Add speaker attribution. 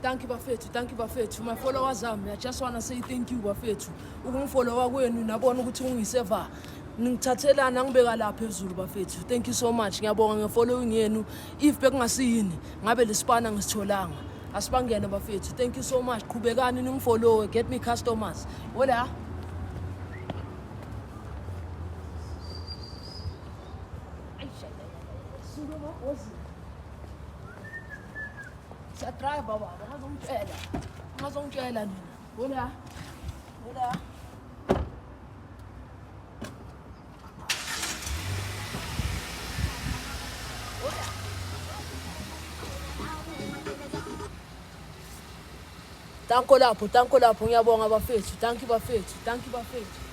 Speaker 1: thank you bafethu my followers ami. I just want to say thank you bafethu ukungifollowa kwenu nabona ukuthi ungiseva ngithathelana ngibeka la phezulu bafethu. Thank you so much, ngiyabonga ngefollowing yenu. If bekungasiyini ngabe lesipana ngisitholanga asibangene bafethu. Thank you so much, qhubekani ningifollowe, get me customers. Hola drive baba, ngazongitshela nina. Hola Tanko lapho ngiyabonga bafethu. Thank you bafethu.